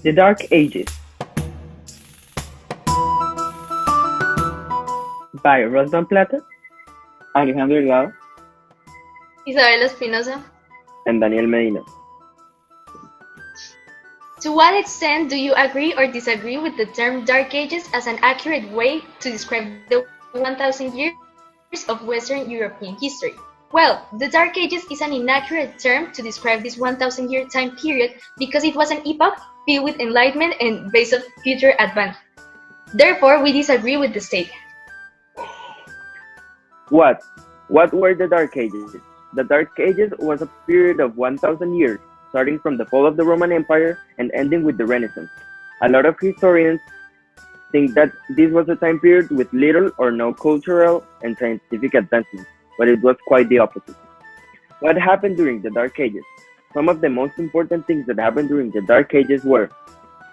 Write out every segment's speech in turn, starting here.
The Dark Ages by Rosman Plata, Alejandro Delgado, Isabel Espinosa. and Daniel Medina. To what extent do you agree or disagree with the term Dark Ages as an accurate way to describe the 1000 years of Western European history? Well, the Dark Ages is an inaccurate term to describe this 1000-year time period because it was an epoch filled with enlightenment and based on future advancement. Therefore, we disagree with the statement. What? What were the Dark Ages? The Dark Ages was a period of 1000 years, starting from the fall of the Roman Empire and ending with the Renaissance. A lot of historians think that this was a time period with little or no cultural and scientific advancement, but it was quite the opposite. What happened during the Dark Ages? Some of the most important things that happened during the Dark Ages were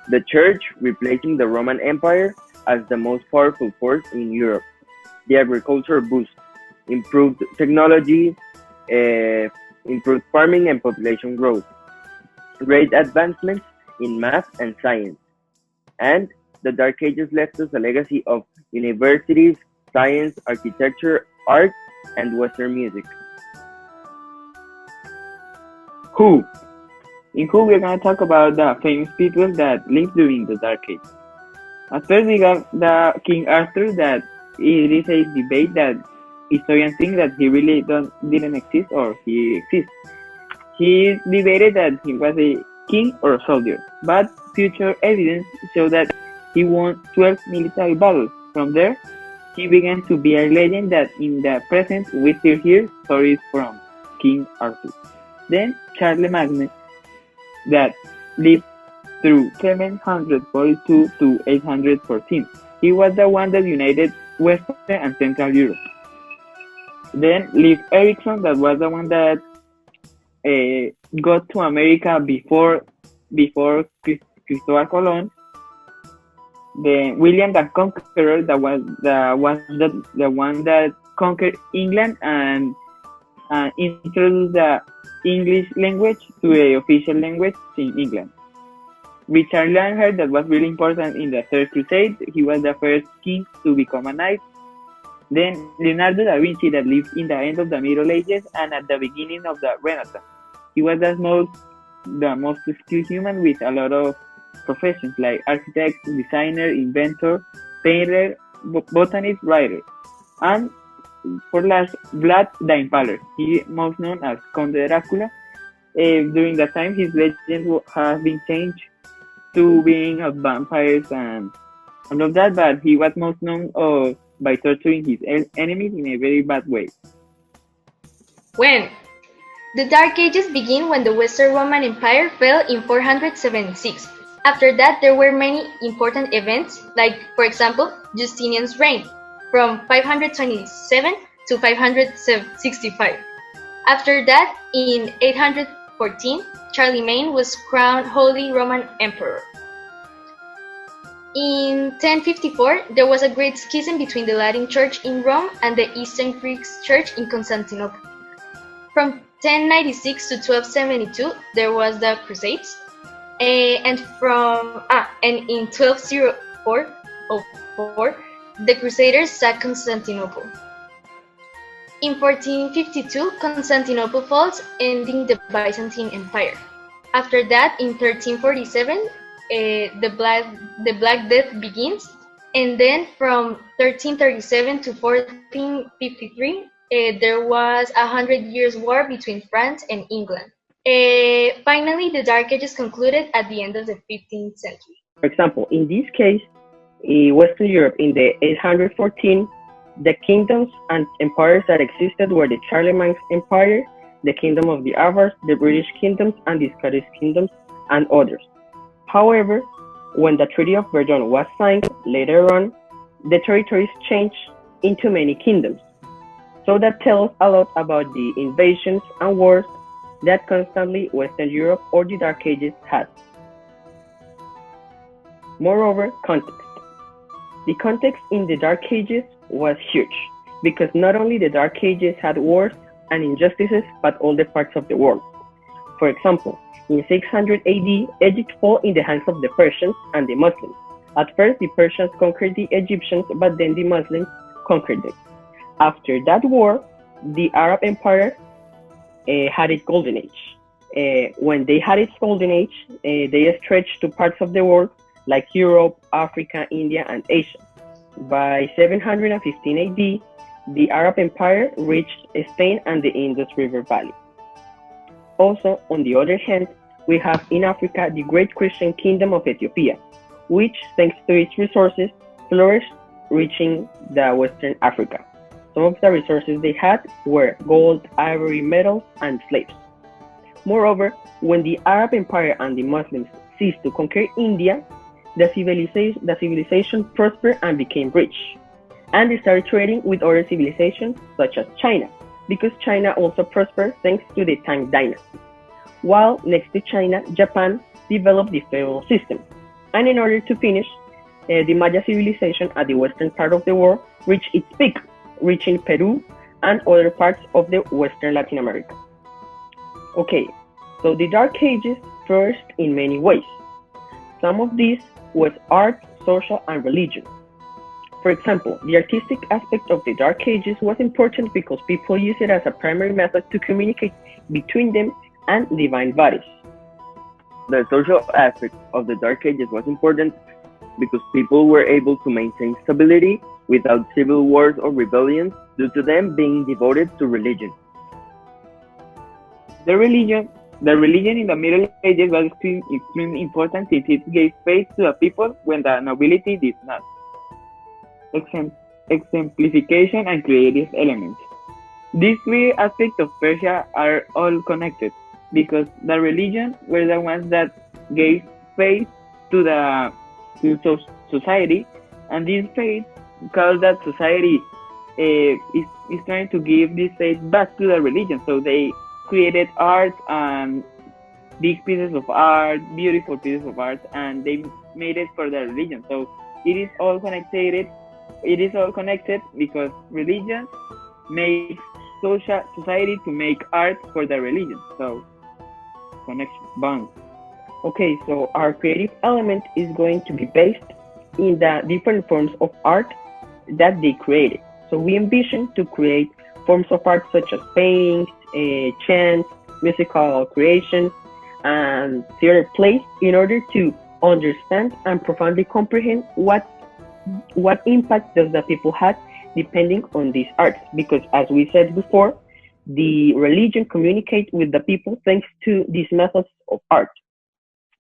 the Church replacing the Roman Empire as the most powerful force in Europe, the agricultural boost, improved technology, improved farming and population growth, great advancements in math and science, and the Dark Ages left us a legacy of universities, science, architecture, art, and Western music. Who? In Who we're gonna talk about the famous people that lived during the Dark Ages. At first we got the King Arthur, that it is a debate that historians think that he really didn't exist or he exists. He debated that he was a king or a soldier, but future evidence showed that he won 12 military battles. From there, he began to be a legend that in the present we still hear stories from King Arthur. Then Charlemagne, that lived through 742 to 814. He was the one that united Western and Central Europe. Then Leif Erikson, that was the one that got to America before Cristobal Colon. Then William the Conqueror, that was the one that conquered England and introduced the English language to the official language in England. Richard Langhart, that was really important in the Third Crusade. He was the first king to become a knight. Then Leonardo da Vinci, that lived in the end of the Middle Ages and at the beginning of the Renaissance. He was the most skilled human with a lot of professions like architect, designer, inventor, painter, botanist, writer. And for last, Vlad the Impaler. He is most known as Conde Dracula. During that time, his legend has been changed to being of vampires and all of that, but he was most known by torturing his enemies in a very bad way. When? The Dark Ages begin when the Western Roman Empire fell in 476. After that, there were many important events, like, for example, Justinian's reign, from 527 to 565. After that, in 814, Charlemagne was crowned Holy Roman Emperor. In 1054, there was a great schism between the Latin Church in Rome and the Eastern Greek Church in Constantinople. From 1096 to 1272, there was the Crusades, and in 1204, the Crusaders sacked Constantinople. In 1452, Constantinople falls, ending the Byzantine Empire. After that, in 1347, the Black Death begins, and then from 1337 to 1453, there was 100 years war between France and England. Finally, the Dark Ages concluded at the end of the 15th century. For example, in this case, in Western Europe in the 814, the kingdoms and empires that existed were the Charlemagne's Empire, the Kingdom of the Avars, the British kingdoms, and the Scottish kingdoms, and others. However, when the Treaty of Verdun was signed later on, the territories changed into many kingdoms. So that tells a lot about the invasions and wars that constantly Western Europe or the Dark Ages had. Moreover, context. The context in the Dark Ages was huge, because not only the Dark Ages had wars and injustices, but all the parts of the world. For example, In 600 AD, Egypt fell in the hands of the Persians and the Muslims. At first, the Persians conquered the Egyptians, but then the Muslims conquered them. After that war, the Arab Empire had its golden age. When they had its golden age, they stretched to parts of the world like Europe, Africa, India, and Asia. By 715 AD, the Arab Empire reached Spain and the Indus River Valley. Also, on the other hand, we have in Africa the great Christian kingdom of Ethiopia, which, thanks to its resources, flourished, reaching the Western Africa. Some of the resources they had were gold, ivory, metals, and slaves. Moreover, when the Arab Empire and the Muslims ceased to conquer India, the civilization prospered and became rich. And they started trading with other civilizations such as China, because China also prospered thanks to the Tang dynasty. While next to China, Japan developed the feudal system. And in order to finish, the Maya civilization at the western part of the world reached its peak, reaching Peru and other parts of the western Latin America. Okay, so the Dark Ages flourished in many ways. Some of these was art, social, and religion. For example, the artistic aspect of the Dark Ages was important because people used it as a primary method to communicate between them and divine bodies. The social aspect of the Dark Ages was important because people were able to maintain stability without civil wars or rebellions due to them being devoted to religion. The religion in the Middle Ages was extremely important since it gave faith to the people when the nobility did not. Exemplification and creative elements. These three aspects of Persia are all connected because the religion were the ones that gave faith to society, and this faith caused that society is trying to give this faith back to the religion. So they created art and big pieces of art, beautiful pieces of art, and they made it for the religion. So it is all connected. It is all connected because religion makes society to make art for the religion. So connection, bond. Okay, so our creative element is going to be based in the different forms of art that they created. So we envision to create forms of art such as paintings, chants, musical creations, and theater plays in order to understand and profoundly comprehend what impact does the people had depending on these arts. Because as we said before, the religion communicates with the people thanks to these methods of art.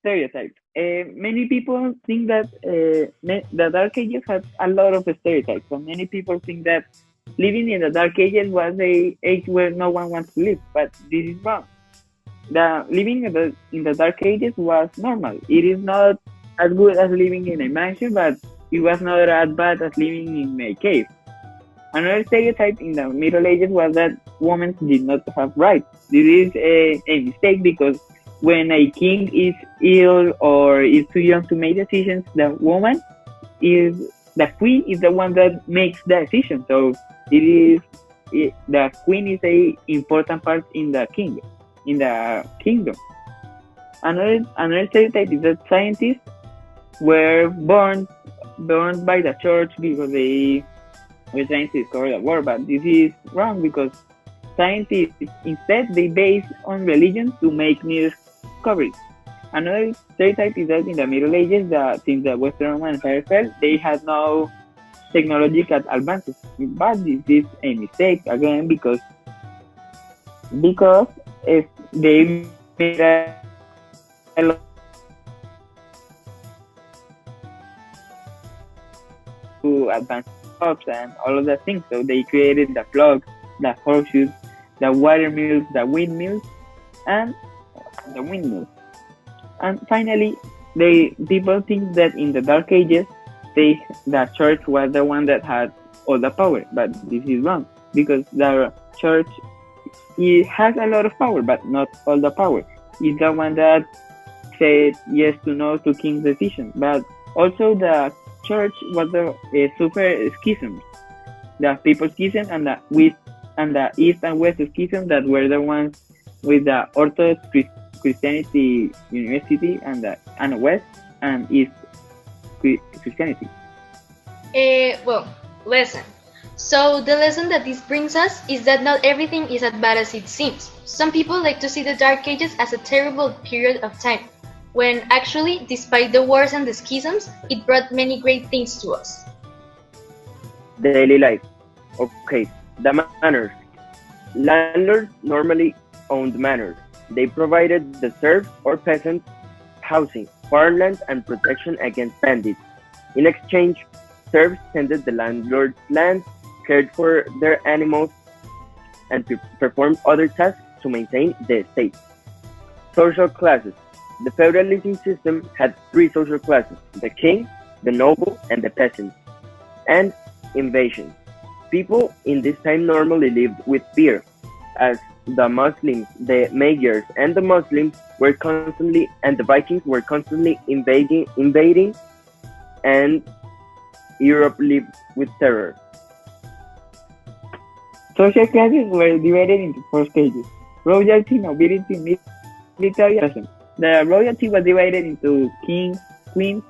Stereotypes. Many people think that the Dark Ages had a lot of stereotypes. So many people think that living in the Dark Ages was an age where no one wants to live, but this is wrong. The living in the Dark Ages was normal. It is not as good as living in a mansion, but it was not as bad as living in a cave. Another stereotype in the Middle Ages was that women did not have rights. This is a mistake because when a king is ill or is too young to make decisions, the queen is the one that makes the decision. So the queen is a important part in the kingdom. Another stereotype is that scientists were born by the church because they were trying to discover the world, but this is wrong because scientists instead they base on religion to make new discoveries. Another stereotype is that in the Middle Ages, since the Western Roman Empire fell, they had no technological advances. But this is a mistake again because if they made a lot to advance crops and all of that things. So they created the plugs, the horseshoes, the water mills, the windmills, and the windmills. And finally, people think that in the Dark Ages, the church was the one that had all the power, but this is wrong because the church has a lot of power, but not all the power. It's the one that said yes to no to king's decisions, but also the church was the super schism, the People's Schism and the East and West Schism that were the ones with the Orthodox Christianity University, and West and East Christianity. Well, lesson. So the lesson that this brings us is that not everything is as bad as it seems. Some people like to see the Dark Ages as a terrible period of time, when actually, despite the wars and the schisms, it brought many great things to us. Daily life. Okay, the manors. Landlords normally owned manors. They provided the serfs or peasants housing, farmland, and protection against bandits. In exchange, serfs tended the landlord's land, cared for their animals, and performed other tasks to maintain the estate. Social classes. The feudalism system had three social classes: the king, the noble, and the peasant. And invasion. People in this time normally lived with fear, as the Muslims, the Magyars, and the Muslims were constantly, and the Vikings were constantly invading, and Europe lived with terror. Social classes were divided into four stages: royalty, nobility, military, and peasant. The royalty was divided into kings, queens,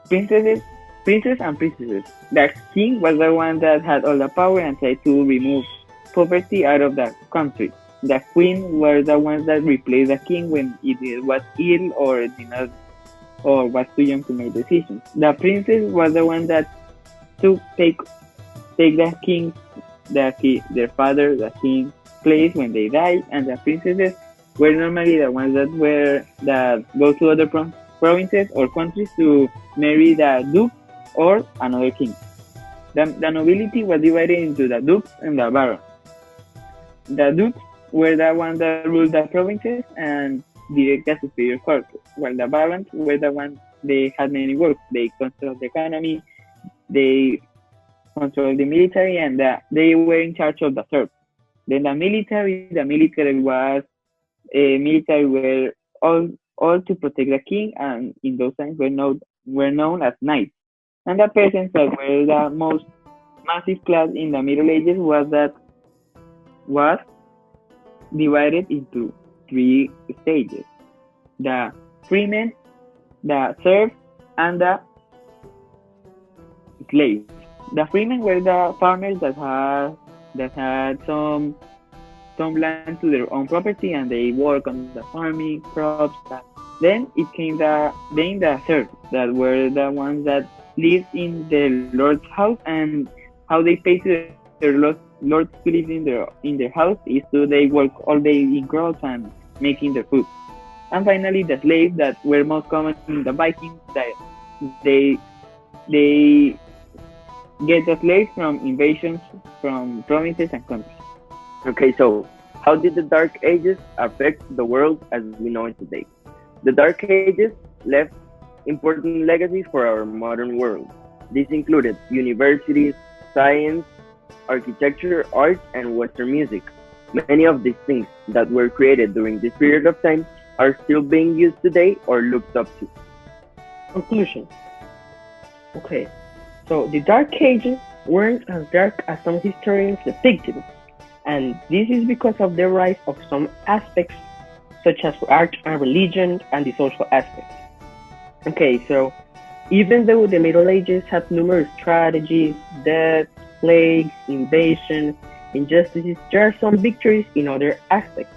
princes, and princesses. The king was the one that had all the power and tried to remove poverty out of the country. The queen were the ones that replaced the king when it was ill or did not, or was too young to make decisions. The princess was the one that take the king, their father, the king's place when they die, and the princesses were normally the ones that go to other provinces or countries to marry the duke or another king. The nobility was divided into the dukes and the barons. The dukes were the ones that ruled the provinces and direct the superior court, while the barons were the ones they had many works. They controlled the economy, they controlled the military, and they were in charge of the serfs. Then the military was military were all to protect the king, and in those times were known as knights. And the peasants, that were the most massive class in the Middle Ages, was divided into three stages: the freemen, the serfs, and the slaves. The freemen were the farmers that had some land to their own property, and they work on the farming crops. Then it came the serfs, that were the ones that lived in the lord's house, and how they pay to their lords to live in their house is to they work all day in crops and making their food. And finally, the slaves, that were most common in the Vikings, that they get the slaves from invasions from provinces and countries. Okay, so how did the Dark Ages affect the world as we know it today? The Dark Ages left important legacies for our modern world. These included universities, science, architecture, art, and Western music. Many of these things that were created during this period of time are still being used today or looked up to. Conclusion. Okay, so the Dark Ages weren't as dark as some historians depicted, and this is because of the rise of some aspects such as art and religion and the social aspects. Okay, so even though the Middle Ages had numerous tragedies, deaths, plagues, invasions, injustices, there are some victories in other aspects.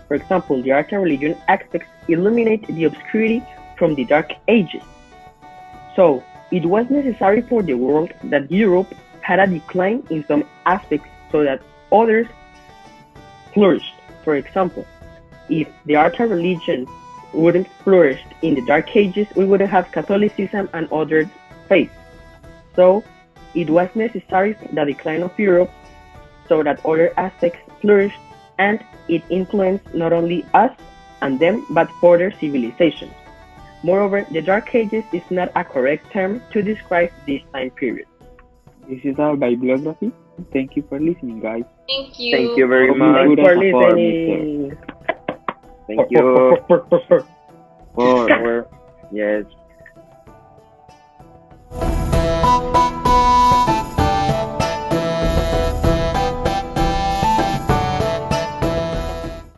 For example, the art and religion aspects illuminate the obscurity from the Dark Ages. So, it was necessary for the world that Europe had a decline in some aspects so that others flourished. For example, if the art and religion wouldn't flourish in the Dark Ages, we wouldn't have Catholicism and other faiths. So, it was necessary the decline of Europe so that other aspects flourished, and it influenced not only us and them, but further civilizations. Moreover, the Dark Ages is not a correct term to describe this time period. This is our bibliography. Thank you for listening, guys. Thank you. Thank you very much. Thanks for Support, listening. Thank you. Yes.